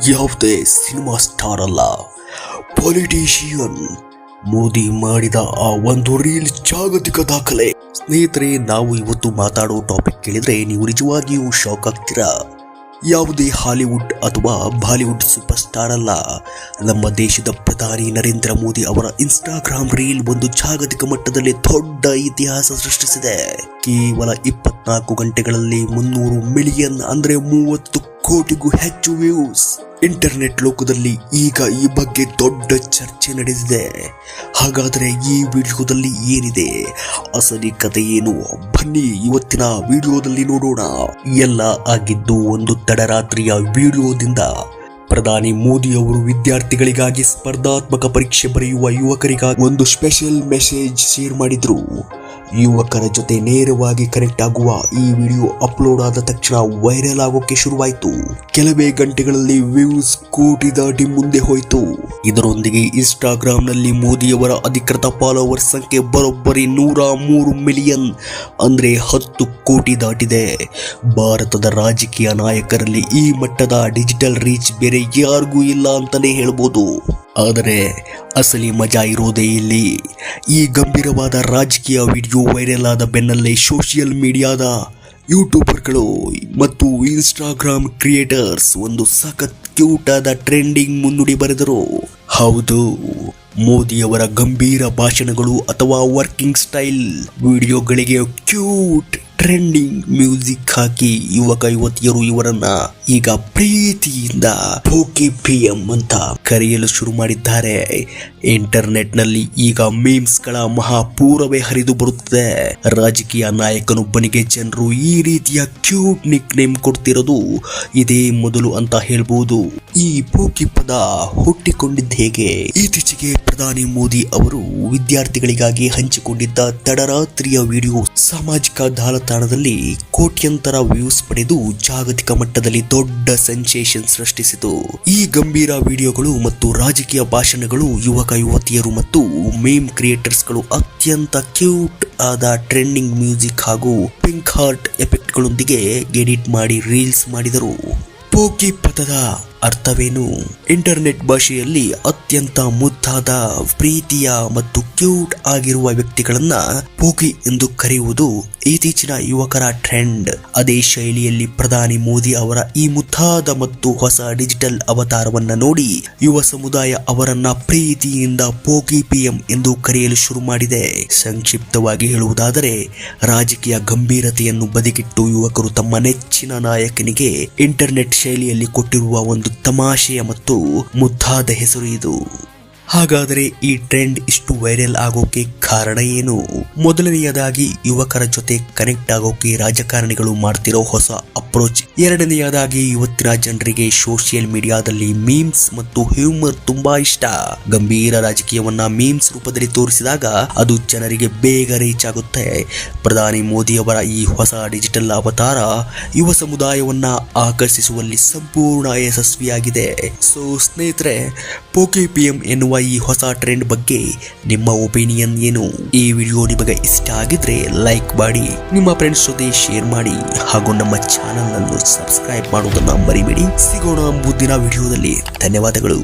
ಯಾವುದೇ cinema star ಅಲ್ಲ, politician. Modi ಮಾಡಿದ ಆ ಒಂದು ರೀಲ್ ಜಾಗತಿಕ ದಾಖಲೆ. ಸ್ನೇಹಿತರೆ, ನಾವು ಇವತ್ತು ಮಾತಾಡೋ ಟಾಪಿಕ್ ಕೇಳಿದ್ರೆ ನೀವು ನಿಜವಾಗಿಯೂ ಶಾಕ್ ಆಗ್ತೀರಾ. ಯಾವುದೇ ಹಾಲಿವುಡ್ ಅಥವಾ ಬಾಲಿವುಡ್ ಸೂಪರ್ ಸ್ಟಾರ್ ಅಲ್ಲ, ನಮ್ಮ ದೇಶದ ಪ್ರಧಾನಿ ನರೇಂದ್ರ ಮೋದಿ ಅವರ ಇನ್ಸ್ಟಾಗ್ರಾಮ್ ರೀಲ್ ಒಂದು ಜಾಗತಿಕ ಮಟ್ಟದಲ್ಲಿ ದೊಡ್ಡ ಇತಿಹಾಸ ಸೃಷ್ಟಿಸಿದೆ. ಕೇವಲ 24 ಗಂಟೆಗಳಲ್ಲಿ 300 ಮಿಲಿಯನ್ ಅಂದ್ರೆ 30 ಕೋಟಿಗೂ ಹೆಚ್ಚು ವ್ಯೂಸ್. ಇಂಟರ್ನೆಟ್ ಲೋಕದಲ್ಲಿ ಈಗ ಈ ಬಗ್ಗೆ ದೊಡ್ಡ ಚರ್ಚೆ ನಡೆದಿದೆ. ಹಾಗಾದರೆ ಈ ವಿಡಿಯೋದಲ್ಲಿ ಏನಿದೆ, ಅಸಲಿ ಕಥೆ ಏನು? ಬನ್ನಿ ಇವತ್ತಿನ ವಿಡಿಯೋದಲ್ಲಿ ನೋಡೋಣ. ಎಲ್ಲ ಆಗಿದ್ದು ಒಂದು ತಡರಾತ್ರಿಯ ವಿಡಿಯೋದಿಂದ. ಪ್ರಧಾನಿ ಮೋದಿ ಅವರು ವಿದ್ಯಾರ್ಥಿಗಳಿಗಾಗಿ ಸ್ಪರ್ಧಾತ್ಮಕ ಪರೀಕ್ಷೆ ಬರೆಯುವ ಯುವಕರಿಗಾಗಿ ಒಂದು ಸ್ಪೆಷಲ್ ಮೆಸೇಜ್ ಶೇರ್ ಮಾಡಿದ್ರು. ಯುವಕರ ಜೊತೆ ನೇರವಾಗಿ ಕನೆಕ್ಟ್ ಆಗುವ ಈ ವಿಡಿಯೋ ಅಪ್ಲೋಡ್ ಆದ ತಕ್ಷಣ ವೈರಲ್ ಆಗೋಕೆ ಶುರುವಾಯಿತು. ಕೆಲವೇ ಗಂಟೆಗಳಲ್ಲಿ ವ್ಯೂಸ್ ಕೋಟಿ ದಾಟಿ ಮುಂದೆ ಹೋಯಿತು. ಇದರೊಂದಿಗೆ ಇನ್ಸ್ಟಾಗ್ರಾಮ್ ನಲ್ಲಿ ಮೋದಿಯವರ ಅಧಿಕೃತ ಫಾಲೋವರ್ಸ್ ಸಂಖ್ಯೆ ಬರೋಬ್ಬರಿ 103 ಮಿಲಿಯನ್ ಅಂದ್ರೆ 10 ಕೋಟಿ ದಾಟಿದೆ. ಭಾರತದ ರಾಜಕೀಯ ನಾಯಕರಲ್ಲಿ ಈ ಮಟ್ಟದ ಡಿಜಿಟಲ್ ರೀಚ್ ಬೇರೆ ಯಾರಿಗೂ ಇಲ್ಲ ಅಂತಾನೆ ಹೇಳ್ಬೋದು. ಆದರೆ ಅಸಲಿ ಮಜಾ ಇರೋದೇ ಇಲ್ಲಿ. ಈ ಗಂಭೀರವಾದ ರಾಜಕೀಯ ವಿಡಿಯೋ ವೈರಲ್ ಆದ ಬೆನ್ನಲ್ಲೇ ಸೋಷಿಯಲ್ ಮೀಡಿಯಾದ ಯೂಟ್ಯೂಬರ್ಗಳು ಮತ್ತು ಇನ್ಸ್ಟಾಗ್ರಾಮ್ ಕ್ರಿಯೇಟರ್ಸ್ ಒಂದು ಸಖತ್ ಕ್ಯೂಟ್ ಆದ ಟ್ರೆಂಡಿಂಗ್ ಮುನ್ನುಡಿ ಬರೆದರು. ಹೌದು, ಮೋದಿಯವರ ಗಂಭೀರ ಭಾಷಣಗಳು ಅಥವಾ ವರ್ಕಿಂಗ್ ಸ್ಟೈಲ್ ವಿಡಿಯೋಗಳಿಗೆ ಕ್ಯೂಟ್ ಟ್ರೆಂಡಿಂಗ್ ಮ್ಯೂಸಿಕ್ ಹಾಕಿ ಯುವಕ ಯುವತಿಯರು ಇವರನ್ನ ಈಗ ಪ್ರೀತಿಯಿಂದ ಪೋಕಿ PM ಅಂತ ಕರೆಯಲು ಶುರು ಮಾಡಿದ್ದಾರೆ. ಇಂಟರ್ನೆಟ್ ನಲ್ಲಿ ಈಗ ಮೀಮ್ಸ್ ಗಳ ಮಹಾಪೂರವೇ ಹರಿದು ಬರುತ್ತದೆ. ರಾಜಕೀಯ ನಾಯಕನೊಬ್ಬನಿಗೆ ಜನರು ಈ ರೀತಿಯ ಕ್ಯೂಟ್ ನಿಕ್ ನೇಮ್ ಕೊಡ್ತಿರೋದು ಇದೇ ಮೊದಲು ಅಂತ ಹೇಳ್ಬೋದು. ಈ ಪೋಕಿ ಪದ ಹುಟ್ಟಿಕೊಂಡಿದ್ದ ಹೇಗೆ? ಇತ್ತೀಚೆಗೆ ಪ್ರಧಾನಿ ಮೋದಿ ಅವರು ವಿದ್ಯಾರ್ಥಿಗಳಿಗಾಗಿ ಹಂಚಿಕೊಂಡಿದ್ದ ತಡರಾತ್ರಿಯ ವಿಡಿಯೋ ಸಾಮಾಜಿಕ ಜಾಲತಾಣದಲ್ಲಿ ಕೋಟ್ಯಂತರ ವ್ಯೂಸ್ ಪಡೆದು ಜಾಗತಿಕ ಮಟ್ಟದಲ್ಲಿ ದೊಡ್ಡ ಸೆನ್ಸೇಷನ್ ಸೃಷ್ಟಿಸಿತು. ಈ ಗಂಭೀರ ವಿಡಿಯೋಗಳು ಮತ್ತು ರಾಜಕೀಯ ಭಾಷಣಗಳು ಯುವಕ ಯುವತಿಯರು ಮತ್ತು ಮೇಮ್ ಕ್ರಿಯೇಟರ್ಸ್ಗಳು ಅತ್ಯಂತ ಕ್ಯೂಟ್ ಆದ ಟ್ರೆಂಡಿಂಗ್ ಮ್ಯೂಸಿಕ್ ಹಾಗೂ ಪಿಂಕ್ ಹಾರ್ಟ್ ಎಫೆಕ್ಟ್ಗಳೊಂದಿಗೆ ಎಡಿಟ್ ಮಾಡಿ ರೀಲ್ಸ್ ಮಾಡಿದರು. ಪೋಕಿ ಪದದ ಅರ್ಥವೇನು? ಇಂಟರ್ನೆಟ್ ಭಾಷೆಯಲ್ಲಿ ಅತ್ಯಂತ ಮುದ್ದಾದ, ಪ್ರೀತಿಯ ಮತ್ತು ಕ್ಯೂಟ್ ಆಗಿರುವ ವ್ಯಕ್ತಿಗಳನ್ನ ಪೋಕಿ ಎಂದು ಕರೆಯುವುದು ಇತ್ತೀಚಿನ ಯುವಕರ ಟ್ರೆಂಡ್. ಅದೇ ಶೈಲಿಯಲ್ಲಿ ಪ್ರಧಾನಿ ಮೋದಿ ಅವರ ಈ ಮುದ್ದಾದ ಮತ್ತು ಹೊಸ ಡಿಜಿಟಲ್ ಅವತಾರವನ್ನ ನೋಡಿ ಯುವ ಸಮುದಾಯ ಅವರನ್ನ ಪ್ರೀತಿಯಿಂದ ಪೋಕಿ PM ಎಂದು ಕರೆಯಲು ಶುರು ಮಾಡಿದೆ. ಸಂಕ್ಷಿಪ್ತವಾಗಿ ಹೇಳುವುದಾದರೆ, ರಾಜಕೀಯ ಗಂಭೀರತೆಯನ್ನು ಬದಿಗಿಟ್ಟು ಯುವಕರು ತಮ್ಮ ನೆಚ್ಚಿನ ನಾಯಕನಿಗೆ ಇಂಟರ್ನೆಟ್ ಶೈಲಿಯಲ್ಲಿ ಕೊಟ್ಟಿರುವ ಒಂದು ತಮಾಷೆಯ ಮತ್ತು ಮುದ್ದಾದ ಹೆಸರು ಇದು. ಹಾಗಾದರೆ ಈ ಟ್ರೆಂಡ್ ಇಷ್ಟು ವೈರಲ್ ಆಗೋಕೆ ಕಾರಣ ಏನು? ಮೊದಲನೆಯದಾಗಿ ಯುವಕರ ಜೊತೆ ಕನೆಕ್ಟ್ ಆಗೋಕೆ ರಾಜಕಾರಣಿಗಳು ಮಾಡ್ತಿರೋ ಹೊಸ ಅಪ್ರೋಚ್. ಎರಡನೆಯದಾಗಿ ಇವತ್ತಿನ ಜನರಿಗೆ ಸೋಷಿಯಲ್ ಮೀಡಿಯಾದಲ್ಲಿ ಮೀಮ್ಸ್ ಮತ್ತು ಹ್ಯೂಮರ್ ತುಂಬಾ ಇಷ್ಟ. ಗಂಭೀರ ರಾಜಕೀಯವನ್ನ ಮೀಮ್ಸ್ ರೂಪದಲ್ಲಿ ತೋರಿಸಿದಾಗ ಅದು ಜನರಿಗೆ ಬೇಗ ರೀಚ್ ಆಗುತ್ತೆ. ಪ್ರಧಾನಿ ಮೋದಿ ಅವರ ಈ ಹೊಸ ಡಿಜಿಟಲ್ ಅವತಾರ ಯುವ ಸಮುದಾಯವನ್ನ ಆಕರ್ಷಿಸುವಲ್ಲಿ ಸಂಪೂರ್ಣ ಯಶಸ್ವಿಯಾಗಿದೆ. ಸೊ ಸ್ನೇಹಿತರೆ, ಪೋಕಿ PM ಎನ್ನುವ ಈ ಹೊಸ ಟ್ರೆಂಡ್ ಬಗ್ಗೆ ನಿಮ್ಮ ಒಪಿನಿಯನ್ ಏನು? ಈ ವಿಡಿಯೋ ನಿಮಗೆ ಇಷ್ಟ ಆಗಿದ್ರೆ ಲೈಕ್ ಮಾಡಿ, ನಿಮ್ಮ ಫ್ರೆಂಡ್ಸ್ ಜೊತೆ ಶೇರ್ ಮಾಡಿ ಹಾಗೂ ನಮ್ಮ ಚಾನೆಲ್ ಅನ್ನು ಸಬ್ಸ್ಕ್ರೈಬ್ ಮಾಡುವುದನ್ನು ಮರಿಬೇಡಿ. ಸಿಗೋಣ ಮುಂದಿನ ವಿಡಿಯೋದಲ್ಲಿ. ಧನ್ಯವಾದಗಳು.